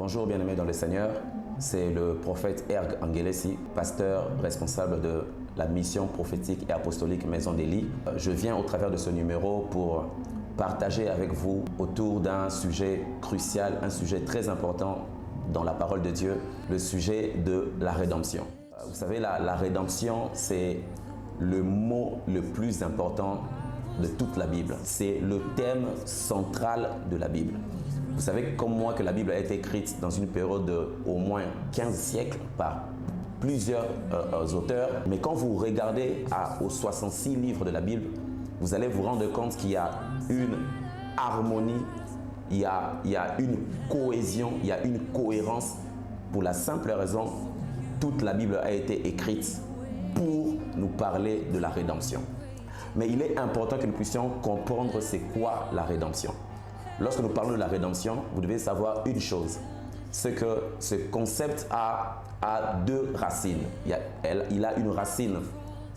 Bonjour bien-aimés dans le Seigneur, c'est le prophète Erg Angelesi, pasteur responsable de la mission prophétique et apostolique Maison d'Élie. Je viens au travers de ce numéro pour partager avec vous autour d'un sujet crucial, un sujet très important dans la parole de Dieu, le sujet de la rédemption. Vous savez, la rédemption, c'est le mot le plus important de toute la Bible. C'est le thème central de la Bible. Vous savez comme moi que la Bible a été écrite dans une période de au moins 15 siècles par plusieurs auteurs. Mais quand vous regardez aux 66 livres de la Bible, vous allez vous rendre compte qu'il y a une harmonie, il y a une cohésion, il y a une cohérence. Pour la simple raison, toute la Bible a été écrite pour nous parler de la rédemption. Mais il est important que nous puissions comprendre c'est quoi la rédemption. Lorsque nous parlons de la rédemption, vous devez savoir une chose, c'est que ce concept a deux racines. Il a une racine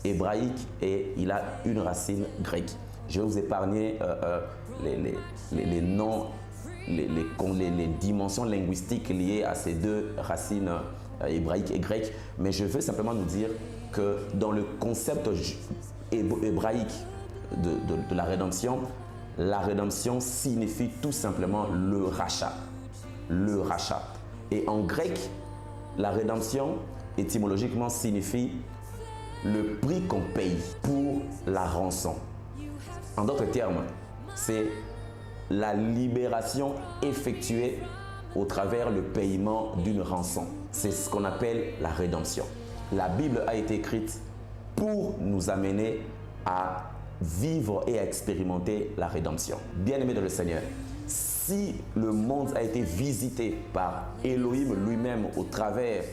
hébraïque et il a une racine grecque. Je vais vous épargner les noms, les dimensions linguistiques liées à ces deux racines hébraïques et grecques, mais je veux simplement nous dire que dans le concept hébraïque de la rédemption signifie tout simplement le rachat. Le rachat. Et en grec, la rédemption, étymologiquement, signifie le prix qu'on paye pour la rançon. En d'autres termes, c'est la libération effectuée au travers le paiement d'une rançon. C'est ce qu'on appelle la rédemption. La Bible a été écrite pour nous amener à vivre et à expérimenter la rédemption. Bien-aimés dans le Seigneur, si le monde a été visité par Elohim lui-même au travers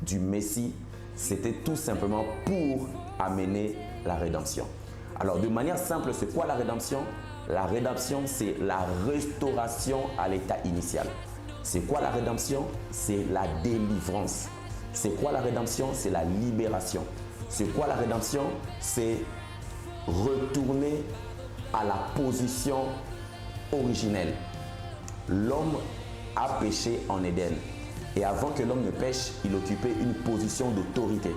du Messie, c'était tout simplement pour amener la rédemption. Alors de manière simple, c'est quoi la rédemption? La rédemption, c'est la restauration à l'état initial. C'est quoi la rédemption? C'est la délivrance. C'est quoi la rédemption? C'est la libération. C'est quoi la rédemption? C'est retourner à la position originelle. L'homme a péché en Éden. Et avant que l'homme ne pêche, il occupait une position d'autorité,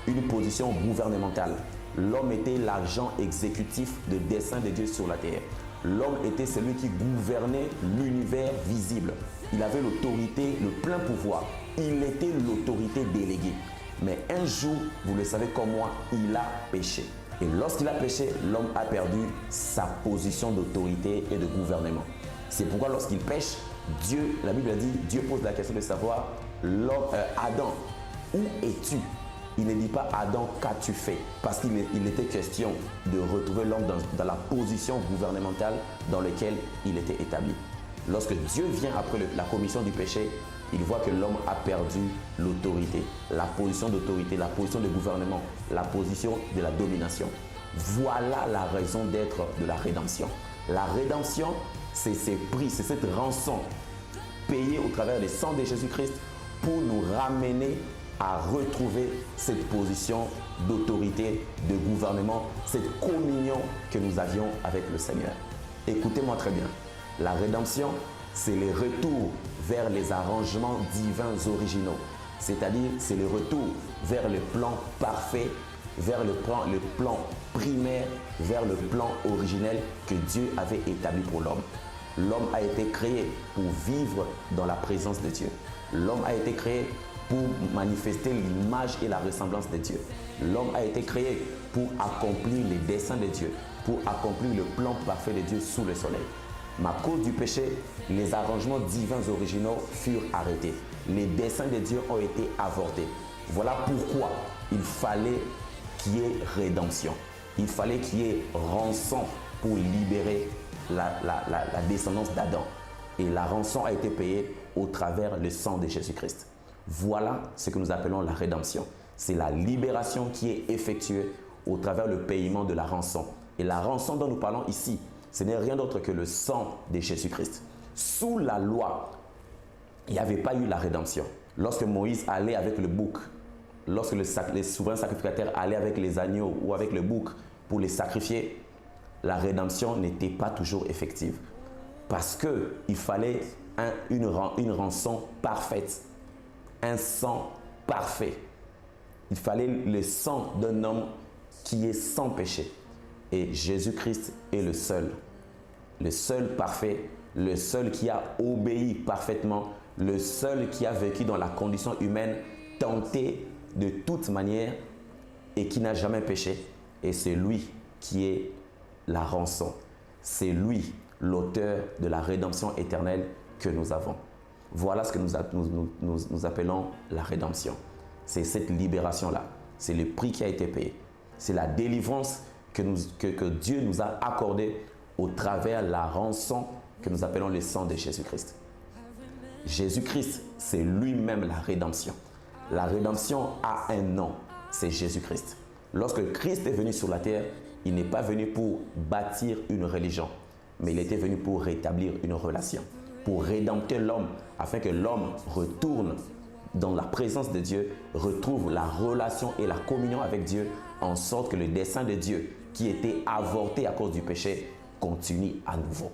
une position gouvernementale. L'homme était l'agent exécutif de dessein de Dieu sur la terre. L'homme était celui qui gouvernait l'univers visible. Il avait l'autorité, le plein pouvoir. Il était l'autorité déléguée. Mais un jour, vous le savez comme moi, il a péché. Et lorsqu'il a péché, l'homme a perdu sa position d'autorité et de gouvernement. C'est pourquoi lorsqu'il pêche, Dieu, la Bible a dit, Dieu pose la question de savoir, Adam, où es-tu? Il ne dit pas Adam, qu'as-tu fait? Parce qu'il était question de retrouver l'homme dans la position gouvernementale dans laquelle il était établi. Lorsque Dieu vient après la commission du péché, il voit que l'homme a perdu l'autorité, la position d'autorité, la position de gouvernement, la position de la domination. Voilà la raison d'être de la rédemption. La rédemption, c'est ces prix, c'est cette rançon payée au travers du sang de Jésus-Christ pour nous ramener à retrouver cette position d'autorité, de gouvernement, cette communion que nous avions avec le Seigneur. Écoutez-moi très bien. La rédemption, c'est le retour vers les arrangements divins originaux. C'est-à-dire, c'est le retour vers le plan parfait, vers le plan primaire, vers le plan originel que Dieu avait établi pour l'homme. L'homme a été créé pour vivre dans la présence de Dieu. L'homme a été créé pour manifester l'image et la ressemblance de Dieu. L'homme a été créé pour accomplir les desseins de Dieu, pour accomplir le plan parfait de Dieu sous le soleil. Mais à cause du péché, les arrangements divins originaux furent arrêtés. Les desseins de Dieu ont été avortés. Voilà pourquoi il fallait qu'il y ait rédemption. Il fallait qu'il y ait rançon pour libérer la descendance d'Adam. Et la rançon a été payée au travers le sang de Jésus-Christ. Voilà ce que nous appelons la rédemption. C'est la libération qui est effectuée au travers le paiement de la rançon. Et la rançon dont nous parlons ici, ce n'est rien d'autre que le sang de Jésus-Christ. Sous la loi, il n'y avait pas eu la rédemption. Lorsque Moïse allait avec le bouc, lorsque les souverains sacrificateurs allaient avec les agneaux ou avec le bouc pour les sacrifier, la rédemption n'était pas toujours effective. Parce qu'il fallait une rançon parfaite, un sang parfait. Il fallait le sang d'un homme qui est sans péché. Et Jésus-Christ est le seul parfait, le seul qui a obéi parfaitement, le seul qui a vécu dans la condition humaine, tenté de toute manière et qui n'a jamais péché. Et c'est lui qui est la rançon. C'est lui l'auteur de la rédemption éternelle que nous avons. Voilà ce que nous appelons la rédemption. C'est cette libération-là. C'est le prix qui a été payé. C'est la délivrance que Dieu nous a accordée au travers de la rançon que nous appelons le sang de Jésus-Christ. Jésus-Christ, c'est lui-même la rédemption. La rédemption a un nom, c'est Jésus-Christ. Lorsque Christ est venu sur la terre, il n'est pas venu pour bâtir une religion, mais il était venu pour rétablir une relation, pour rédempter l'homme, afin que l'homme retourne dans la présence de Dieu, retrouve la relation et la communion avec Dieu, en sorte que le dessein de Dieu, qui était avorté à cause du péché, continue à nouveau.